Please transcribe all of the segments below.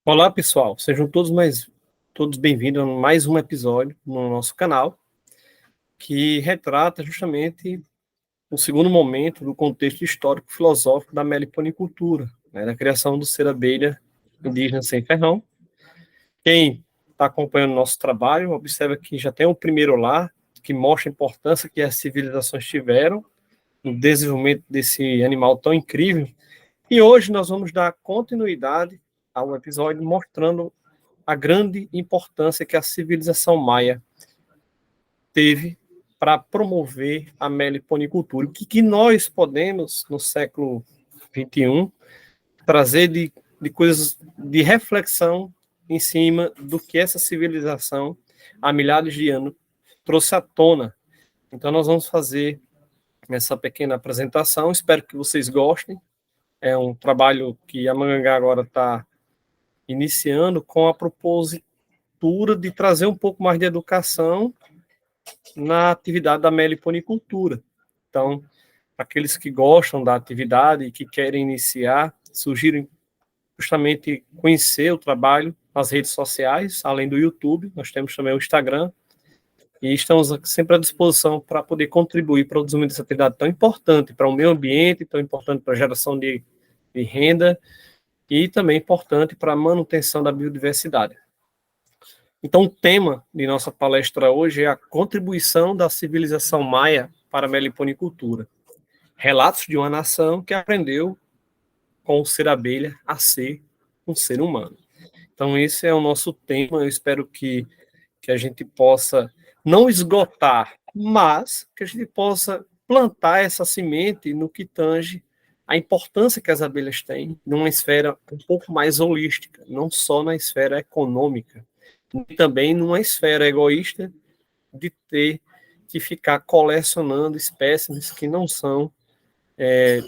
Olá, pessoal. Sejam todos bem-vindos a mais um episódio no nosso canal, que retrata justamente o segundo momento do contexto histórico-filosófico da meliponicultura, né, da criação do ser abelha indígena sem ferrão. Quem está acompanhando o nosso trabalho, observa que já tem um primeiro lá, que mostra a importância que as civilizações tiveram no desenvolvimento desse animal tão incrível. E hoje nós vamos dar continuidade ao episódio mostrando a grande importância que a civilização maia teve para promover a meliponicultura. O que nós podemos, no século XXI, trazer de coisas de reflexão em cima do que essa civilização, há milhares de anos, trouxe à tona. Então, nós vamos fazer essa pequena apresentação. Espero que vocês gostem. É um trabalho que a Mangangá agora está iniciando com a propositura de trazer um pouco mais de educação na atividade da meliponicultura. Então, aqueles que gostam da atividade e que querem iniciar, sugiro justamente conhecer o trabalho nas redes sociais, além do YouTube, nós temos também o Instagram, e estamos sempre à disposição para poder contribuir para o desenvolvimento dessa atividade tão importante para o meio ambiente, tão importante para a geração de renda e também importante para a manutenção da biodiversidade. Então, o tema de nossa palestra hoje é a contribuição da civilização maia para a meliponicultura. Relatos de uma nação que aprendeu com o ser abelha a ser um ser humano. Então, esse é o nosso tema. Eu espero que a gente possa não esgotar, mas que a gente possa plantar essa semente no que tange a importância que as abelhas têm numa esfera um pouco mais holística, não só na esfera econômica, e também numa esfera egoísta de ter que ficar colecionando espécimes que não são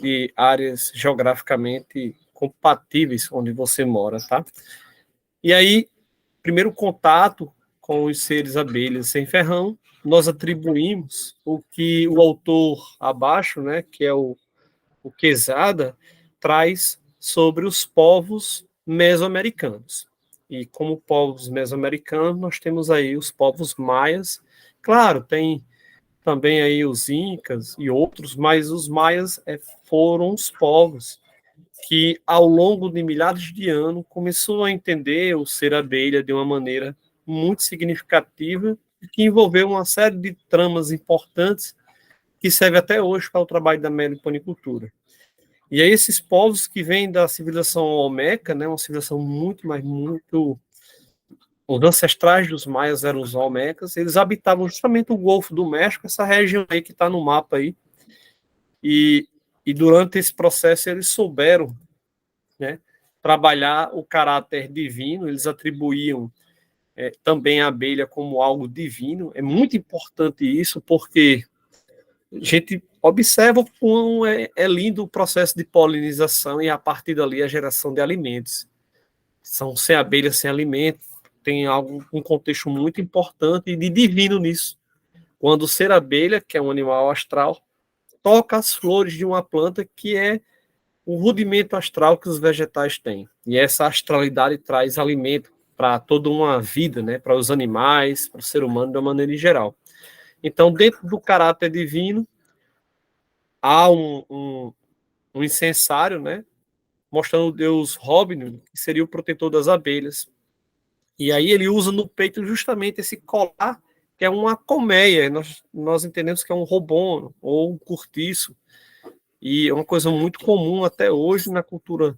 de áreas geograficamente compatíveis onde você mora, tá? E aí, primeiro contato com os seres abelhas sem ferrão, nós atribuímos o que o autor abaixo, né, que é o Quezada, traz sobre os povos mesoamericanos. E como povos mesoamericanos, nós temos aí os povos maias. Claro, tem também aí os incas e outros, mas os maias foram os povos que, ao longo de milhares de anos, começou a entender o ser abelha de uma maneira muito significativa e que envolveu uma série de tramas importantes que serve até hoje para o trabalho da meliponicultura. E aí esses povos que vêm da civilização olmeca, né, uma civilização muito... Os ancestrais dos maias eram os olmecas, eles habitavam justamente o Golfo do México, essa região aí que está no mapa aí, e durante esse processo eles souberam, né, trabalhar o caráter divino, eles atribuíam também a abelha como algo divino. É muito importante isso, porque a gente observa como é lindo o processo de polinização e, a partir dali, a geração de alimentos. São sem abelha, sem alimento, tem um contexto muito importante e de divino nisso. Quando o ser abelha, que é um animal astral, toca as flores de uma planta que é o rudimento astral que os vegetais têm. E essa astralidade traz alimento para toda uma vida, né? Para os animais, para o ser humano de uma maneira em geral. Então, dentro do caráter divino, há um incensário, né? Mostrando o deus Robin, que seria o protetor das abelhas. E aí ele usa no peito justamente esse colar, que é uma colmeia. Nós entendemos que é um robono ou um cortiço. E é uma coisa muito comum até hoje na cultura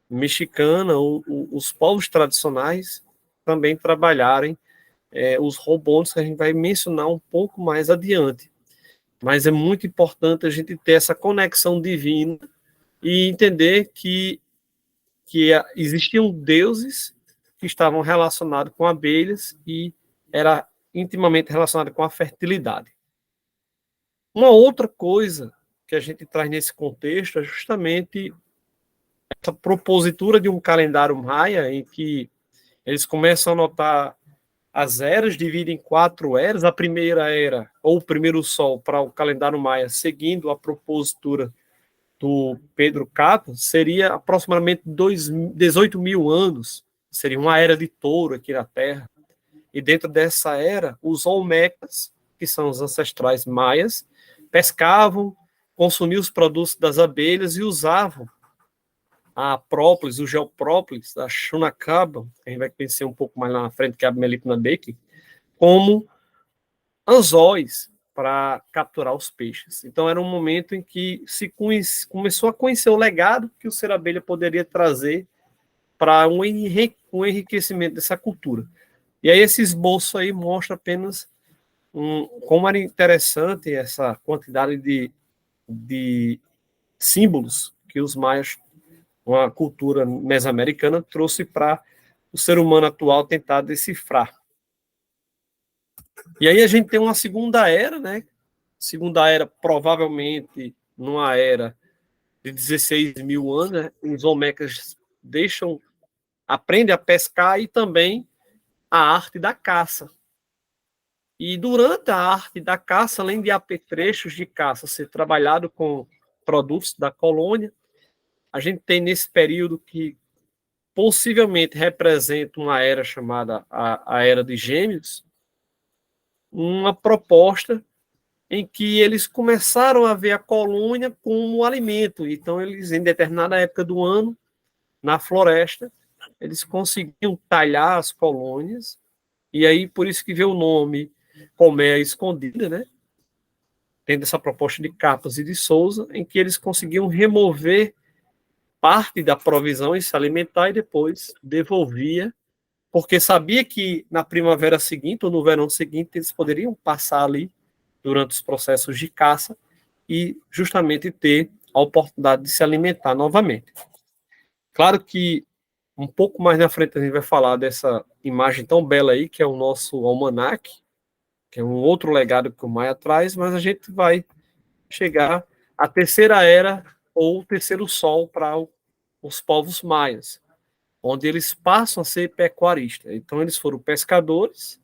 mexicana, os povos tradicionais também trabalharem os robones, que a gente vai mencionar um pouco mais adiante. Mas é muito importante a gente ter essa conexão divina e entender que existiam deuses que estavam relacionados com abelhas e era intimamente relacionado com a fertilidade. Uma outra coisa que a gente traz nesse contexto é justamente essa propositura de um calendário maia em que eles começam a notar as eras, dividem em 4 eras. A primeira era, ou o primeiro sol, para o calendário maia, seguindo a propositura do Pedro Cato, seria aproximadamente 18 mil anos seria uma era de touro aqui na Terra. E dentro dessa era, os olmecas, que são os ancestrais maias, pescavam, consumiam os produtos das abelhas e usavam a própolis, o geoprópolis, a Shunacaba, que a gente vai conhecer um pouco mais lá na frente, que é a Melipona Beck, como anzóis para capturar os peixes. Então era um momento em que se começou a conhecer o legado que o ser abelha poderia trazer para um enriquecimento dessa cultura. E aí esse esboço aí mostra apenas como era interessante essa quantidade de símbolos que os maias, uma cultura mesoamericana, trouxe para o ser humano atual tentar decifrar. E aí a gente tem uma segunda era, né? Segunda era, provavelmente, numa era de 16 mil anos, né? Os olmecas aprendem a pescar e também a arte da caça. E durante a arte da caça, além de apetrechos de caça ser trabalhado com produtos da colônia, a gente tem nesse período que possivelmente representa uma era chamada a Era de Gêmeos, uma proposta em que eles começaram a ver a colônia como alimento. Então, eles, em determinada época do ano, na floresta, eles conseguiam talhar as colônias, e aí por isso que veio o nome Colmeia Escondida, né? Tendo essa proposta de Capas e de Souza, em que eles conseguiam remover parte da provisão e se alimentar e depois devolvia, porque sabia que na primavera seguinte ou no verão seguinte eles poderiam passar ali durante os processos de caça e justamente ter a oportunidade de se alimentar novamente. Claro que um pouco mais na frente a gente vai falar dessa imagem tão bela aí, que é o nosso almanaque, que é um outro legado que o Maia traz, mas a gente vai chegar à terceira era ou terceiro sol para os povos maias, onde eles passam a ser pecuaristas. Então eles foram pescadores,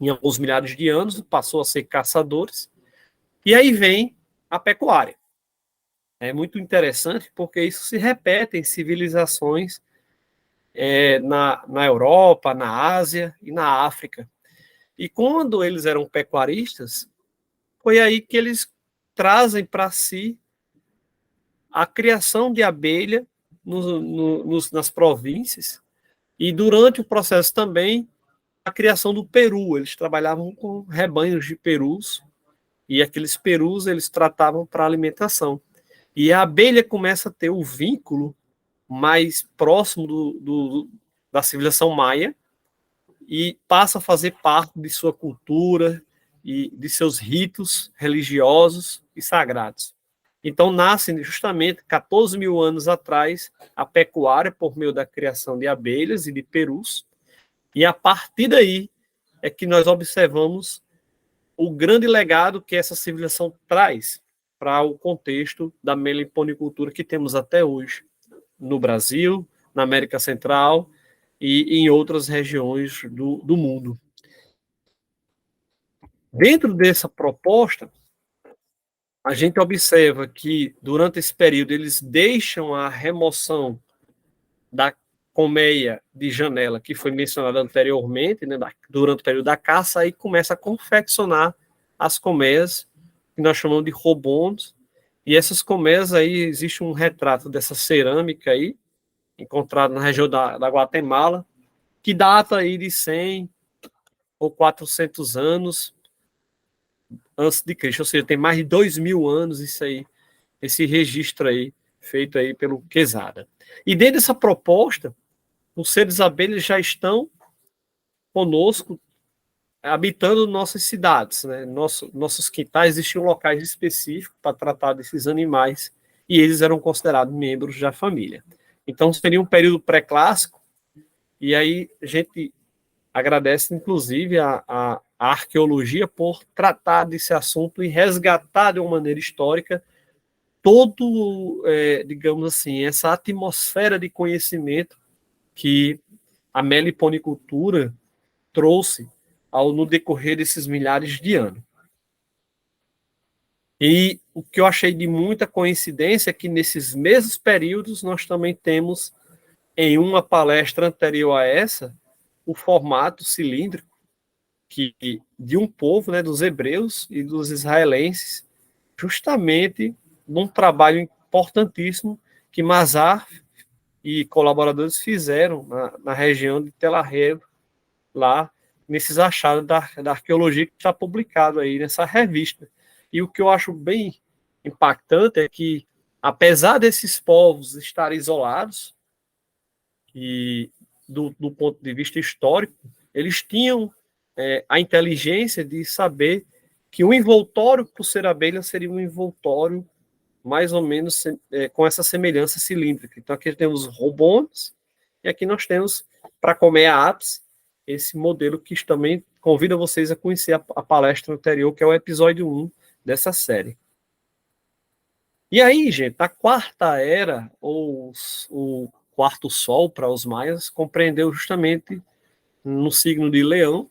em alguns milhares de anos, passou a ser caçadores, e aí vem a pecuária. É muito interessante porque isso se repete em civilizações na Europa, na Ásia e na África. E quando eles eram pecuaristas, foi aí que eles trazem para si a criação de abelha nas províncias e durante o processo também a criação do peru. Eles trabalhavam com rebanhos de perus e aqueles perus eles tratavam para alimentação. E a abelha começa a ter o vínculo mais próximo da civilização maia e passa a fazer parte de sua cultura e de seus ritos religiosos e sagrados. Então, nasce justamente 14 mil anos atrás a pecuária por meio da criação de abelhas e de perus, e a partir daí é que nós observamos o grande legado que essa civilização traz para o contexto da meliponicultura que temos até hoje no Brasil, na América Central e em outras regiões do mundo. Dentro dessa proposta, a gente observa que, durante esse período, eles deixam a remoção da colmeia de janela, que foi mencionada anteriormente, né, durante o período da caça, e começa a confeccionar as colmeias, que nós chamamos de robons, e essas colmeias aí, existe um retrato dessa cerâmica aí, encontrado na região da Guatemala, que data aí de 100 ou 400 anos antes de Cristo, ou seja, tem mais de 2.000 anos isso aí, esse registro aí, feito aí pelo Quesada. E dentro dessa proposta, os seres abelhas já estão conosco, habitando nossas cidades, né? Nossos quintais, existiam locais específicos para tratar desses animais, e eles eram considerados membros da família. Então, seria um período pré-clássico, e aí a gente agradece, inclusive, a arqueologia por tratar desse assunto e resgatar de uma maneira histórica todo, digamos assim, essa atmosfera de conhecimento que a meliponicultura trouxe no decorrer desses milhares de anos. E o que eu achei de muita coincidência é que nesses mesmos períodos nós também temos em uma palestra anterior a essa, o formato cilíndrico de um povo, né, dos hebreus e dos israelenses, justamente num trabalho importantíssimo que Mazar e colaboradores fizeram na região de Tel Aviv, lá nesses achados da arqueologia que está publicado aí nessa revista. E o que eu acho bem impactante é que, apesar desses povos estarem isolados, e do ponto de vista histórico, eles tinham a inteligência de saber que o envoltório, por ser abelha, seria um envoltório mais ou menos com essa semelhança cilíndrica. Então, aqui temos rombones, e aqui nós temos, para comer a apis, esse modelo que também convida vocês a conhecer a palestra anterior, que é o episódio 1 dessa série. E aí, gente, a quarta era, ou o quarto sol para os maias, compreendeu justamente no signo de Leão,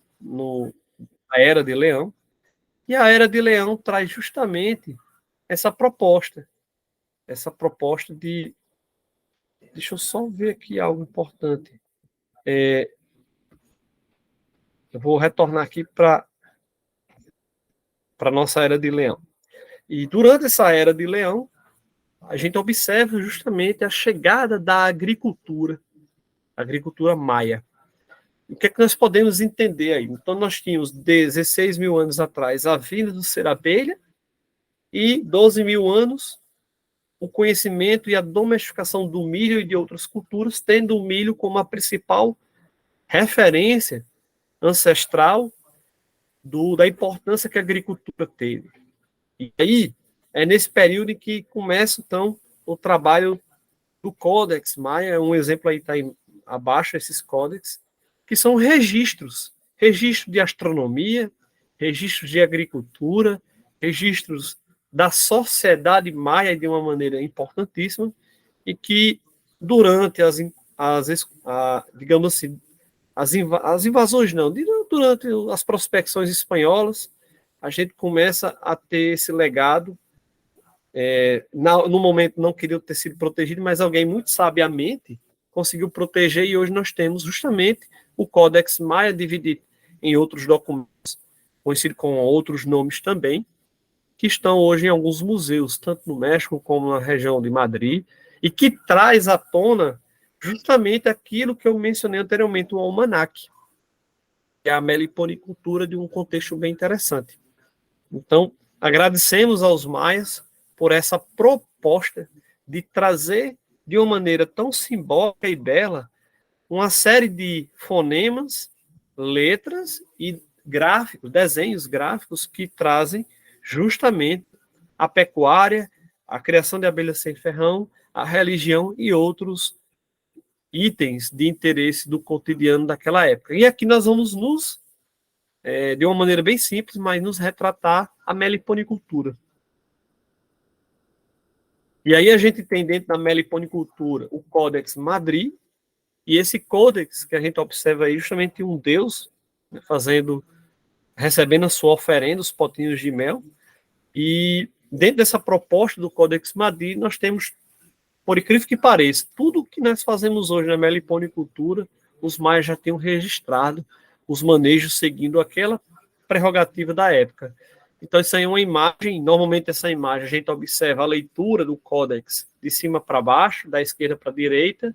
a era de Leão, e a era de Leão traz justamente essa proposta de... Deixa eu só ver aqui algo importante. Eu vou retornar aqui para a nossa era de Leão. E durante essa era de Leão, a gente observa justamente a chegada da agricultura maia. O que é que nós podemos entender aí? Então, nós tínhamos 16 mil anos atrás a vinda do ser abelha e 12 mil anos o conhecimento e a domesticação do milho e de outras culturas, tendo o milho como a principal referência ancestral da importância que a agricultura teve. E aí, é nesse período em que começa, então, o trabalho do Codex Maia, um exemplo aí está abaixo, esses códex, que são registros de astronomia, registros de agricultura, registros da sociedade maia de uma maneira importantíssima, e que durante digamos assim, as invasões não, durante as prospecções espanholas, a gente começa a ter esse legado. No momento não queria ter sido protegido, mas alguém muito sabiamente conseguiu proteger, e hoje nós temos justamente o Codex Maia dividido em outros documentos, conhecido com outros nomes também, que estão hoje em alguns museus, tanto no México como na região de Madrid, e que traz à tona justamente aquilo que eu mencionei anteriormente, o almanaque, que é a meliponicultura de um contexto bem interessante. Então, agradecemos aos maias por essa proposta de trazer de uma maneira tão simbólica e bela uma série de fonemas, letras e gráficos, desenhos gráficos que trazem justamente a pecuária, a criação de abelhas sem ferrão, a religião e outros itens de interesse do cotidiano daquela época. E aqui nós vamos de uma maneira bem simples, mas nos retratar a meliponicultura. E aí a gente tem dentro da meliponicultura o Codex Madri, e esse Codex que a gente observa aí justamente um deus, né, recebendo a sua oferenda, os potinhos de mel, e dentro dessa proposta do Codex Madri nós temos, por incrível que pareça, tudo que nós fazemos hoje na meliponicultura, os maias já tinham registrado os manejos seguindo aquela prerrogativa da época. Então, isso aí é uma imagem, normalmente essa imagem a gente observa a leitura do códex de cima para baixo, da esquerda para a direita,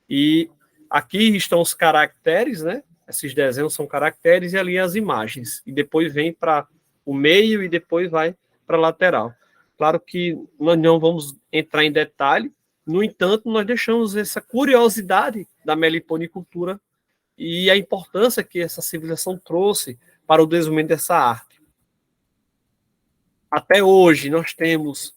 e aqui estão os caracteres, né? Esses desenhos são caracteres, e ali as imagens, e depois vem para o meio e depois vai para a lateral. Claro que nós não vamos entrar em detalhe, no entanto, nós deixamos essa curiosidade da meliponicultura e a importância que essa civilização trouxe para o desenvolvimento dessa arte. Até hoje, nós temos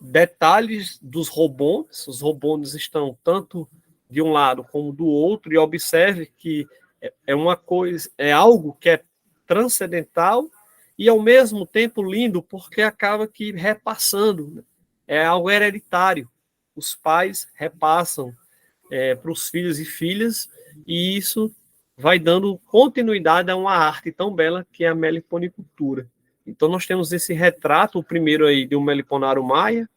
detalhes dos robones. Os robones estão tanto de um lado como do outro, e observe que é algo que é transcendental e, ao mesmo tempo, lindo, porque acaba que repassando, né? É algo hereditário. Os pais repassam para os filhos e filhas, e isso vai dando continuidade a uma arte tão bela que é a meliponicultura. Então, nós temos esse retrato, o primeiro aí de um meliponário maia,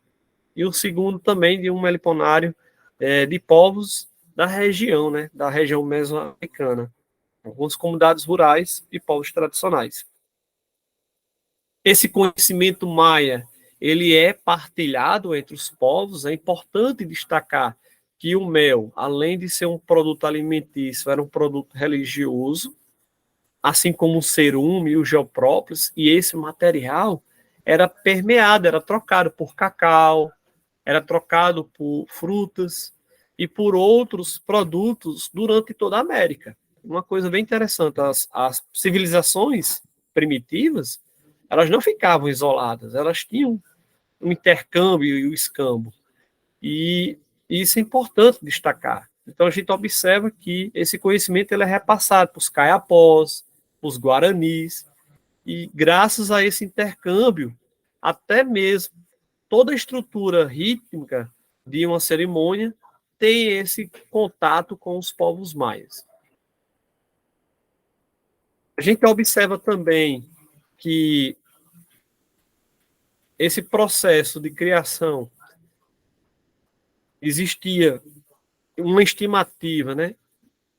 e o segundo também de um meliponário de povos da região, né, da região mesoamericana, algumas comunidades rurais e povos tradicionais. Esse conhecimento maia, ele é partilhado entre os povos. É importante destacar que o mel, além de ser um produto alimentício, era um produto religioso, assim como o cerume e o geoprópolis, e esse material era permeado, era trocado por cacau, era trocado por frutas e por outros produtos durante toda a América. Uma coisa bem interessante, as civilizações primitivas, elas não ficavam isoladas, elas tinham um intercâmbio e o escambo. E isso é importante destacar. Então a gente observa que esse conhecimento ele é repassado para os caiapós, para os guaranis, e graças a esse intercâmbio, até mesmo toda a estrutura rítmica de uma cerimônia tem esse contato com os povos maias. A gente observa também que esse processo de criação existia uma estimativa, né,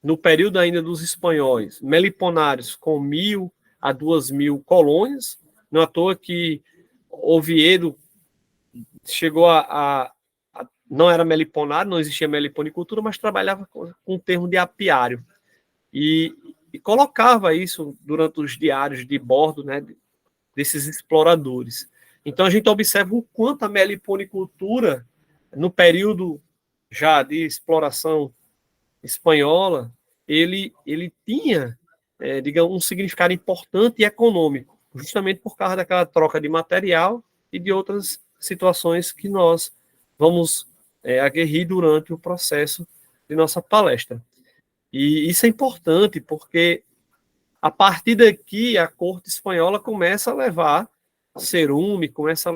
no período ainda dos espanhóis, meliponários com 1.000 a 2.000 colônias. Não à toa que Oviedo chegou não era meliponário, não existia meliponicultura, mas trabalhava com o termo de apiário. E colocava isso durante os diários de bordo, né, desses exploradores. Então a gente observa o quanto a meliponicultura, no período já de exploração espanhola, ele tinha, digamos, um significado importante e econômico, justamente por causa daquela troca de material e de outras situações que nós vamos aguerrir durante o processo de nossa palestra. E isso é importante porque a partir daqui a corte espanhola começa a levar cerume, começa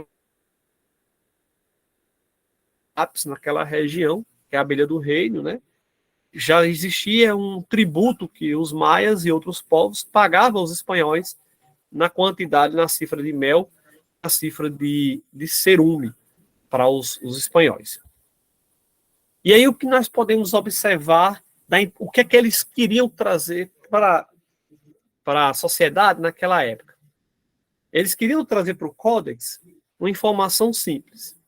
a ápice naquela região, que é a abelha do reino, né? Já existia um tributo que os maias e outros povos pagavam aos espanhóis na quantidade, na cifra de mel, na cifra de cerume para os espanhóis. E aí o que nós podemos observar, o que é que eles queriam trazer para a sociedade naquela época? Eles queriam trazer para o Códex uma informação simples.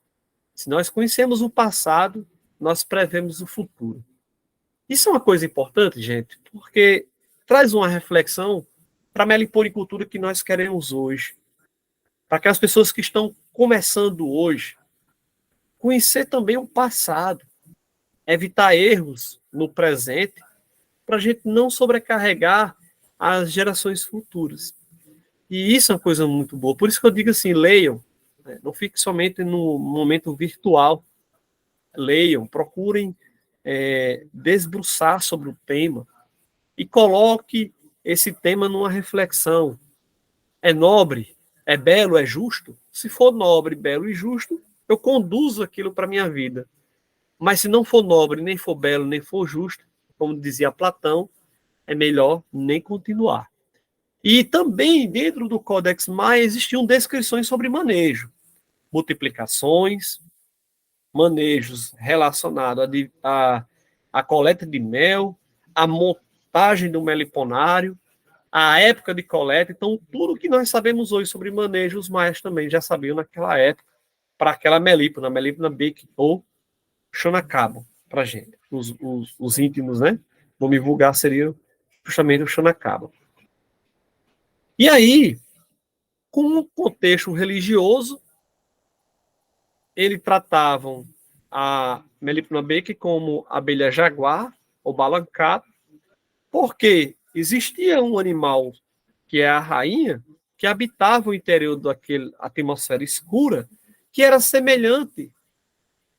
Se nós conhecemos o passado, nós prevemos o futuro. Isso é uma coisa importante, gente, porque traz uma reflexão para a meliponicultura que nós queremos hoje. Para aquelas pessoas que estão começando hoje, conhecer também o passado, evitar erros no presente, para a gente não sobrecarregar as gerações futuras. E isso é uma coisa muito boa. Por isso que eu digo assim, leiam, né? Não fique somente no momento virtual. Leiam, procurem desbruçar sobre o tema e coloque esse tema numa reflexão. É nobre? É belo? É justo? Se for nobre, belo e justo, eu conduzo aquilo para a minha vida. Mas se não for nobre, nem for belo, nem for justo, como dizia Platão, é melhor nem continuar. E também, dentro do Codex Maia, existiam descrições sobre manejo, multiplicações, manejos relacionados à coleta de mel, à montagem do meliponário, à época de coleta. Então, tudo que nós sabemos hoje sobre manejo, os maias também já sabiam naquela época, para aquela melípona, Beck ou Xonacabo, para a gente. Os íntimos, né? O nome vulgar seria justamente o Xonacabo. E aí, com um contexto religioso, eles tratavam a Melipona Beck como abelha jaguar, ou balancado, porque existia um animal, que é a rainha, que habitava o interior daquela atmosfera escura, que era semelhante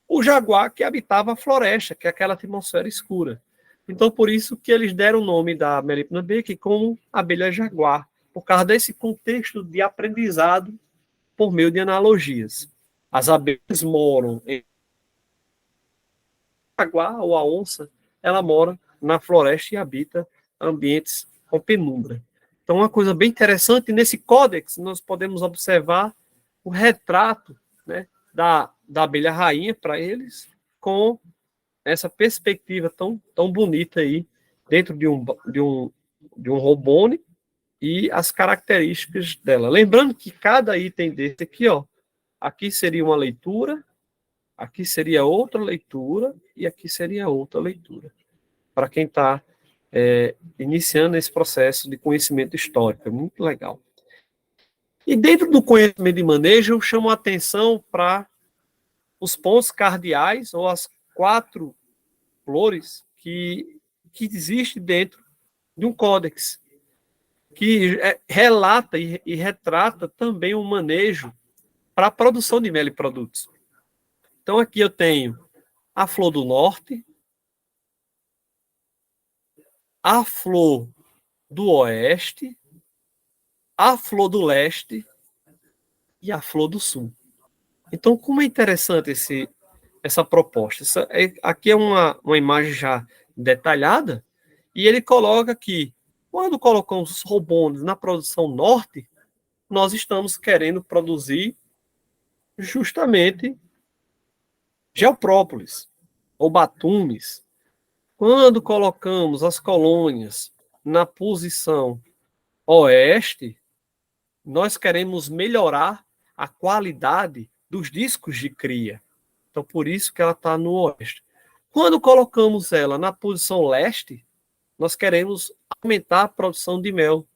ao jaguar que habitava a floresta, que é aquela atmosfera escura. Então, por isso que eles deram o nome da Melipona Beck como abelha jaguar, por causa desse contexto de aprendizado por meio de analogias. As abelhas moram em jaguar ou a onça, ela mora na floresta e habita ambientes com penumbra. Então, uma coisa bem interessante, nesse códex nós podemos observar o retrato, né, da abelha rainha para eles, com essa perspectiva tão bonita aí dentro de um Robone e as características dela. Lembrando que cada item desse aqui, ó, aqui seria uma leitura, aqui seria outra leitura e aqui seria outra leitura. Para quem está iniciando esse processo de conhecimento histórico, é muito legal. E dentro do conhecimento de manejo, eu chamo a atenção para os pontos cardeais, ou as 4 flores que existe dentro de um códex, que relata e retrata também o manejo para a produção de mel e produtos. Então, aqui eu tenho a flor do norte, a flor do oeste, a flor do leste e a flor do sul. Então, como é interessante essa proposta. Aqui é uma imagem já detalhada, e ele coloca que, quando colocamos os robones na produção norte, nós estamos querendo produzir justamente geoprópolis, ou batumes. Quando colocamos as colônias na posição oeste, nós queremos melhorar a qualidade dos discos de cria. Então, por isso que ela está no oeste. Quando colocamos ela na posição leste, nós queremos aumentar a produção de mel.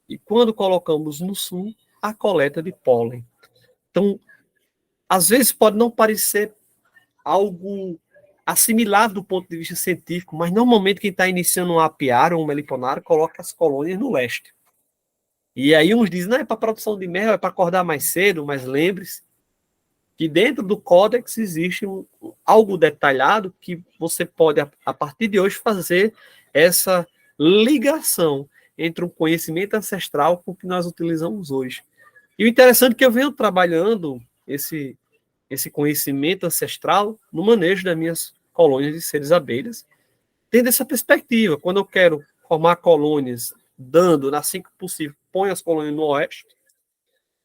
E quando colocamos no sul, a coleta de pólen. Então, às vezes pode não parecer algo assimilado do ponto de vista científico, mas normalmente quem está iniciando um apiário ou um meliponário coloca as colônias no leste. E aí uns dizem, não, é para produção de mel, é para acordar mais cedo, mas lembre-se que dentro do códex existe algo detalhado que você pode, a partir de hoje, fazer essa ligação entre um conhecimento ancestral com o que nós utilizamos hoje. E o interessante é que eu venho trabalhando esse conhecimento ancestral no manejo das minhas colônias de seres abelhas, tendo essa perspectiva. Quando eu quero formar colônias, dando, assim que possível, ponho as colônias no oeste.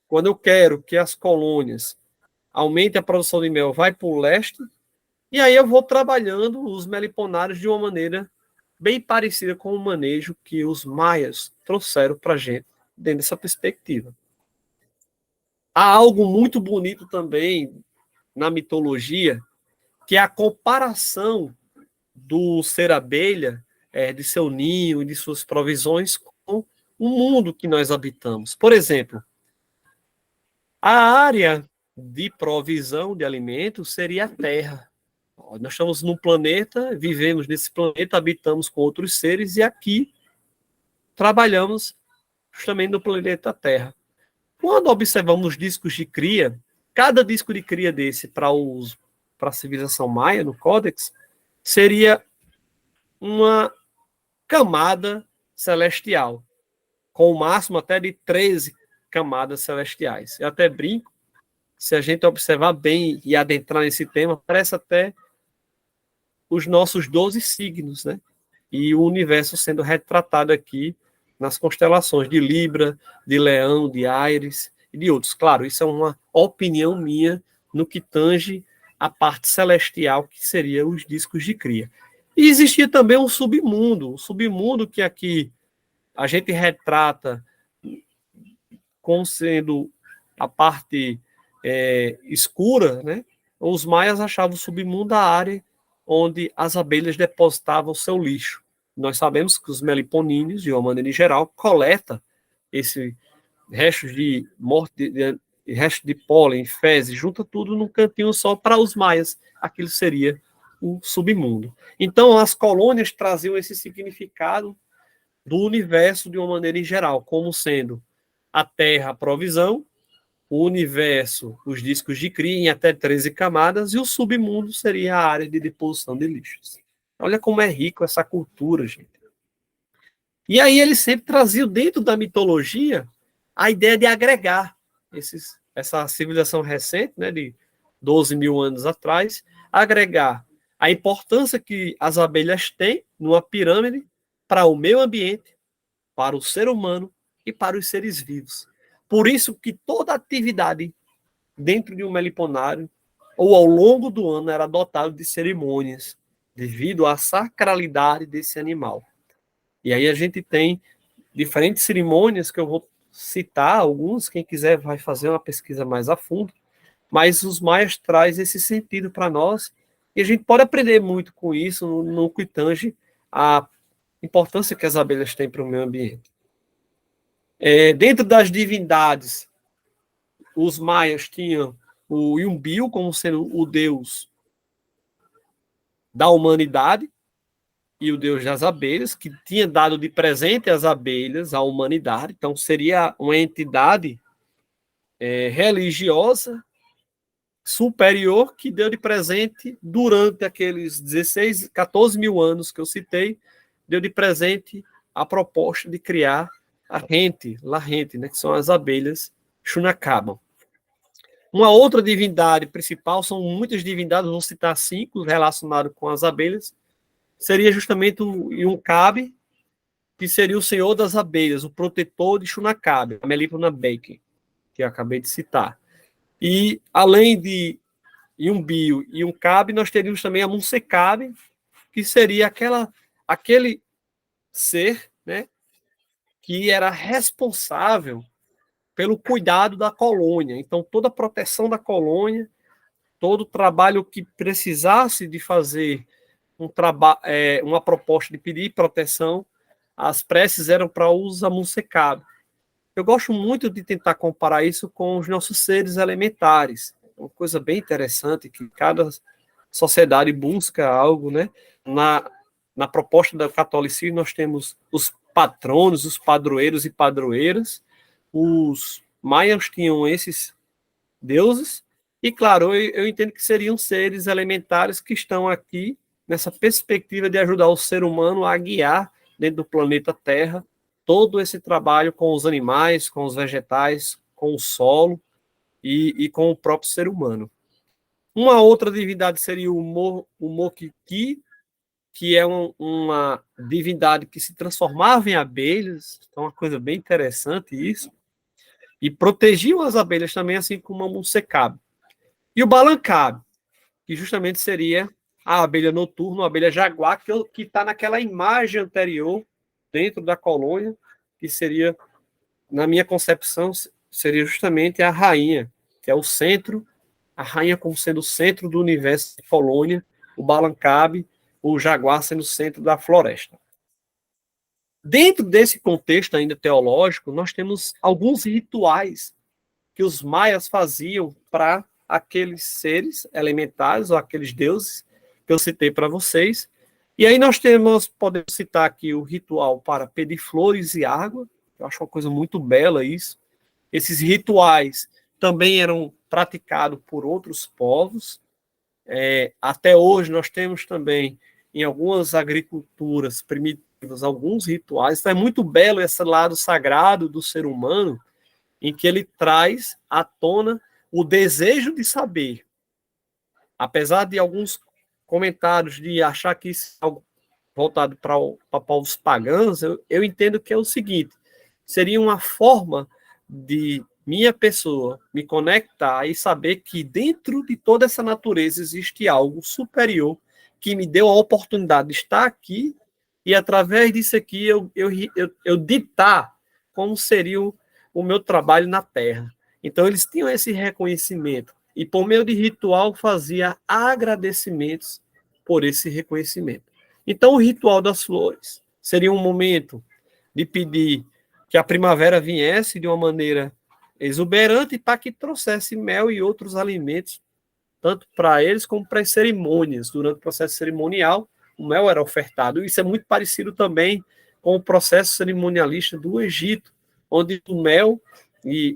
Quando eu quero que as colônias aumentem a produção de mel, vai para o leste. E aí eu vou trabalhando os meliponários de uma maneira bem parecida com o manejo que os maias trouxeram para a gente, dentro dessa perspectiva. Há algo muito bonito também na mitologia, que é a comparação do ser abelha, de seu ninho e de suas provisões, com o mundo que nós habitamos. Por exemplo, a área de provisão de alimentos seria a Terra. Nós estamos num planeta, vivemos nesse planeta, habitamos com outros seres, e aqui trabalhamos justamente no planeta Terra. Quando observamos os discos de cria, cada disco de cria desse para a civilização maia, no Códex, seria uma camada celestial, com o máximo até de 13 camadas celestiais. Eu até brinco, se a gente observar bem e adentrar nesse tema, parece até os nossos 12 signos, né? E o universo sendo retratado aqui nas constelações de Libra, de Leão, de Áries e de outros. Claro, isso é uma opinião minha no que tange a parte celestial, que seria os discos de cria. E existia também um submundo que aqui a gente retrata como sendo a parte escura, né? Os maias achavam o submundo a área onde as abelhas depositavam seu lixo. Nós sabemos que os meliponíneos, de uma maneira geral, coletam esse resto de morte, resto de pólen, fezes, junta tudo num cantinho só. Para os maias, aquilo seria o submundo. Então, as colônias traziam esse significado do universo de uma maneira em geral, como sendo a Terra a provisão, o universo, os discos de cria em até 13 camadas, e o submundo seria a área de deposição de lixos. Olha como é rico essa cultura, gente. E aí ele sempre trazia dentro da mitologia a ideia de agregar essa civilização recente, né, de 12 mil anos atrás, agregar a importância que as abelhas têm numa pirâmide para o meio ambiente, para o ser humano e para os seres vivos. Por isso que toda atividade dentro de um meliponário ou ao longo do ano era dotado de cerimônias, devido à sacralidade desse animal. E aí a gente tem diferentes cerimônias que eu vou citar alguns, quem quiser vai fazer uma pesquisa mais a fundo, mas os maias traz esse sentido para nós e a gente pode aprender muito com isso no que tange a importância que as abelhas têm para o meio ambiente. Dentro das divindades, os maias tinham o Yumbil como sendo o deus da humanidade e o deus das abelhas, que tinha dado de presente as abelhas à humanidade. Então, seria uma entidade religiosa superior que deu de presente durante aqueles 16, 14 mil anos que eu citei, deu de presente a proposta de criar a rente, né, que são as abelhas Shunakaba. Uma outra divindade principal, são muitas divindades, vou citar 5 relacionadas com as abelhas, seria justamente o Yuncabe, que seria o senhor das abelhas, o protetor de Shunakabe, a Melipona Baker, que eu acabei de citar. E, além de Yumbio e Yuncabe, nós teríamos também a Munsecabe, que seria aquele ser, né, que era responsável pelo cuidado da colônia. Então, toda a proteção da colônia, todo o trabalho que precisasse de fazer uma proposta de pedir proteção, as preces eram para os Munsecabe. Eu gosto muito de tentar comparar isso com os nossos seres elementares. É uma coisa bem interessante que cada sociedade busca algo, né? Na proposta do catolicismo, nós temos os patronos, os padroeiros e padroeiras. Os maias tinham esses deuses. E, claro, eu entendo que seriam seres elementares que estão aqui nessa perspectiva de ajudar o ser humano a guiar dentro do planeta Terra todo esse trabalho com os animais, com os vegetais, com o solo e com o próprio ser humano. Uma outra divindade seria o Mokiki, que é uma divindade que se transformava em abelhas, então uma coisa bem interessante isso, e protegiam as abelhas também, assim como a Munsecabe. E o Balancabe, que justamente seria a abelha noturna, a abelha jaguar, que está naquela imagem anterior, dentro da colônia, que seria, na minha concepção, seria justamente a rainha, que é o centro, a rainha como sendo o centro do universo da colônia, o Balancabe, o jaguar sendo o centro da floresta. Dentro desse contexto ainda teológico, nós temos alguns rituais que os maias faziam para aqueles seres elementares ou aqueles deuses que eu citei para vocês. E aí podemos citar aqui o ritual para pedir flores e água. Eu acho uma coisa muito bela isso. Esses rituais também eram praticados por outros povos. Até hoje nós temos também em algumas agriculturas primitivas alguns rituais. Então é muito belo esse lado sagrado do ser humano, em que ele traz à tona o desejo de saber. Apesar de alguns comentários de achar que isso é algo voltado para povos pagãos, eu entendo que é o seguinte, seria uma forma de minha pessoa me conectar e saber que dentro de toda essa natureza existe algo superior que me deu a oportunidade de estar aqui e através disso aqui eu ditar como seria o meu trabalho na Terra. Então eles tinham esse reconhecimento e por meio de ritual fazia agradecimentos por esse reconhecimento. Então o ritual das flores seria um momento de pedir que a primavera viesse de uma maneira exuberante para que trouxesse mel e outros alimentos, tanto para eles como para as cerimônias. Durante o processo cerimonial, o mel era ofertado. Isso é muito parecido também com o processo cerimonialista do Egito, onde o mel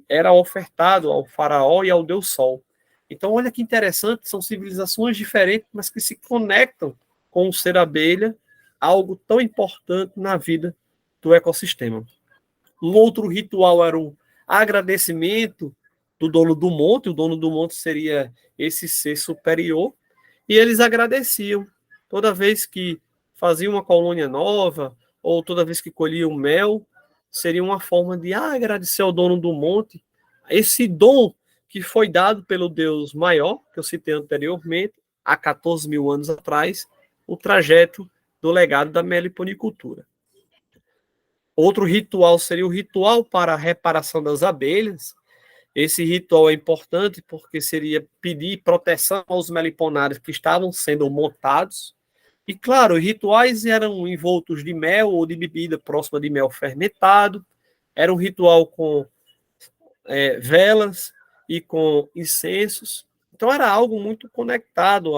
era ofertado ao faraó e ao deus Sol. Então, olha que interessante, são civilizações diferentes, mas que se conectam com o ser abelha, algo tão importante na vida do ecossistema. Um outro ritual era o agradecimento do dono do monte. O dono do monte seria esse ser superior, e eles agradeciam toda vez que faziam uma colônia nova, ou toda vez que colhiam mel, seria uma forma de agradecer ao dono do monte esse dom que foi dado pelo Deus maior, que eu citei anteriormente, há 14 mil anos atrás, o trajeto do legado da meliponicultura. Outro ritual seria o ritual para a reparação das abelhas. Esse ritual é importante porque seria pedir proteção aos meliponários que estavam sendo montados. E, claro, os rituais eram envoltos de mel ou de bebida próxima de mel fermentado. Era um ritual com velas e com incensos. Então, era algo muito conectado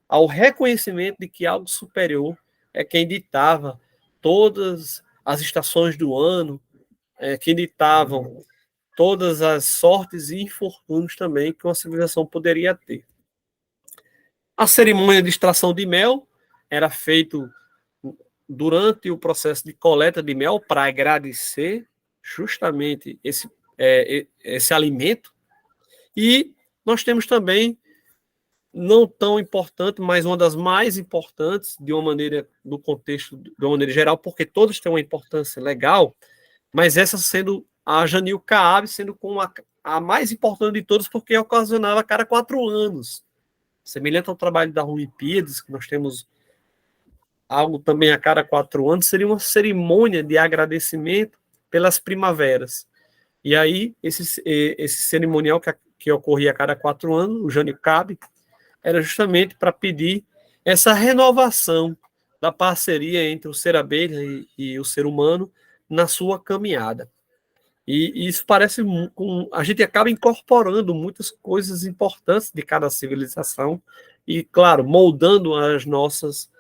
ao reconhecimento de que algo superior é quem ditava todas as estações do ano, quem ditavam todas as sortes e infortúnios também que uma civilização poderia ter. A cerimônia de extração de mel era feita durante o processo de coleta de mel para agradecer justamente esse alimento. E nós temos também, não tão importante, mas uma das mais importantes, de uma maneira, no contexto, de uma maneira geral, porque todas têm uma importância legal, mas essa sendo a Janil Kaab, sendo como a mais importante de todas, porque ocasionava a cada 4 anos. Semelhante ao trabalho da Olimpíadas, que nós temos algo também a cada 4 anos, seria uma cerimônia de agradecimento pelas primaveras. E aí, esse cerimonial que ocorria a cada 4 anos, o Janil Kaab, era justamente para pedir essa renovação da parceria entre o ser abelha e o ser humano na sua caminhada. E isso parece, a gente acaba incorporando muitas coisas importantes de cada civilização e, claro, moldando as nossas,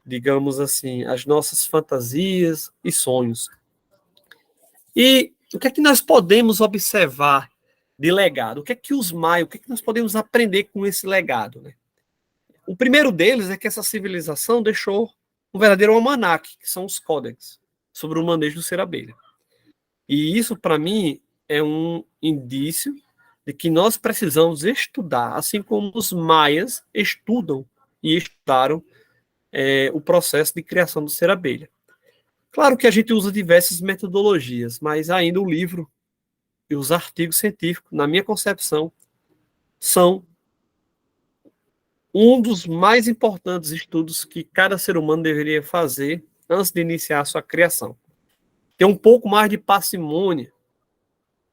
digamos assim, as nossas fantasias e sonhos. E o que é que nós podemos observar de legado? O que é que os maias, o que é que nós podemos aprender com esse legado, né? O primeiro deles é que essa civilização deixou um verdadeiro almanaque, que são os códex, sobre o manejo do ser abelha. E isso, para mim, é um indício de que nós precisamos estudar, assim como os maias estudam e estudaram o processo de criação do ser abelha. Claro que a gente usa diversas metodologias, mas ainda o livro e os artigos científicos, na minha concepção, são um dos mais importantes estudos que cada ser humano deveria fazer antes de iniciar a sua criação. Ter um pouco mais de parcimônia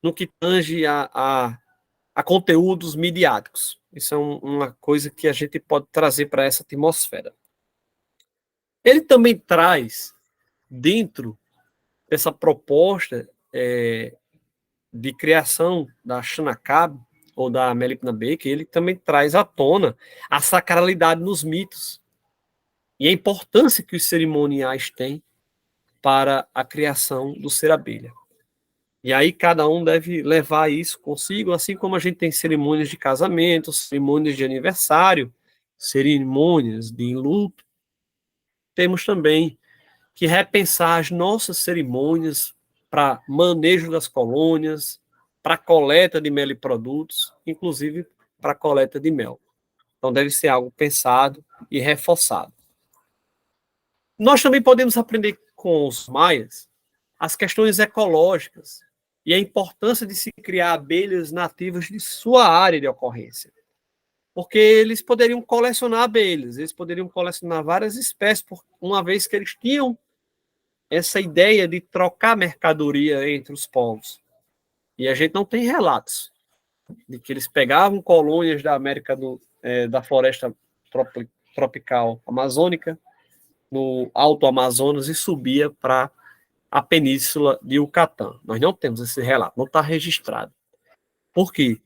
no que tange a conteúdos midiáticos. Isso é uma coisa que a gente pode trazer para essa atmosfera. Ele também traz, dentro dessa proposta de criação da Shinakab, ou da Melipna Baker, ele também traz à tona a sacralidade nos mitos e a importância que os cerimoniais têm para a criação do ser abelha. E aí cada um deve levar isso consigo, assim como a gente tem cerimônias de casamento, cerimônias de aniversário, cerimônias de luto. Temos também que repensar as nossas cerimônias para manejo das colônias, para coleta de meliprodutos, inclusive para coleta de mel. Então deve ser algo pensado e reforçado. Nós também podemos aprender com os maias as questões ecológicas e a importância de se criar abelhas nativas de sua área de ocorrência. Porque eles poderiam colecionar abelhas, eles poderiam colecionar várias espécies, uma vez que eles tinham essa ideia de trocar mercadoria entre os povos. E a gente não tem relatos de que eles pegavam colônias da América da floresta tropical amazônica, no Alto Amazonas, e subia para a península de Yucatán. Nós não temos esse relato, não está registrado. Por quê?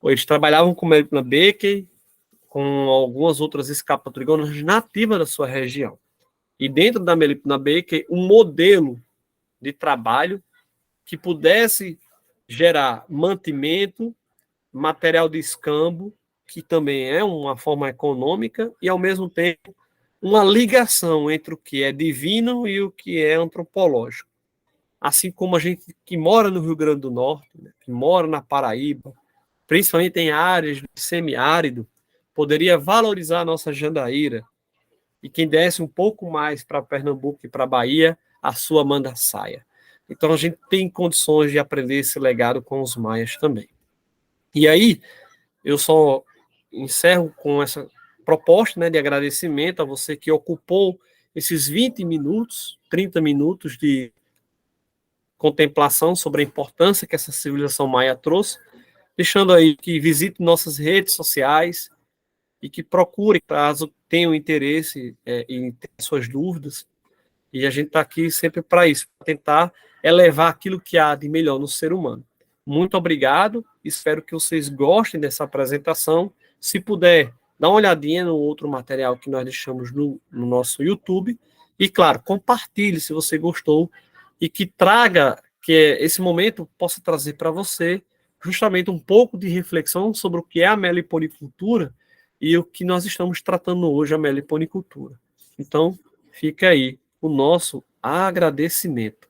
Eles trabalhavam com Melipna Baker, com algumas outras escapatrigonas nativas da sua região. E dentro da Melipna Baker, um modelo de trabalho que pudesse gerar mantimento, material de escambo, que também é uma forma econômica, e, ao mesmo tempo, uma ligação entre o que é divino e o que é antropológico. Assim como a gente que mora no Rio Grande do Norte, né, que mora na Paraíba, principalmente em áreas de semiárido, poderia valorizar a nossa jandaíra, e quem desse um pouco mais para Pernambuco e para a Bahia, a sua mandaçaia. Então a gente tem condições de aprender esse legado com os maias também. E aí, eu só encerro com essa proposta, né, de agradecimento a você que ocupou esses 20 minutos, 30 minutos de contemplação sobre a importância que essa civilização maia trouxe, deixando aí que visite nossas redes sociais e que procure, caso tenham interesse em ter suas dúvidas. E a gente está aqui sempre para isso, para tentar elevar aquilo que há de melhor no ser humano. Muito obrigado, espero que vocês gostem dessa apresentação. Se puder, dá uma olhadinha no outro material que nós deixamos no nosso YouTube. E, claro, compartilhe se você gostou e que traga, que esse momento possa trazer para você justamente um pouco de reflexão sobre o que é a meliponicultura e o que nós estamos tratando hoje, a meliponicultura. Então, fica aí o nosso agradecimento.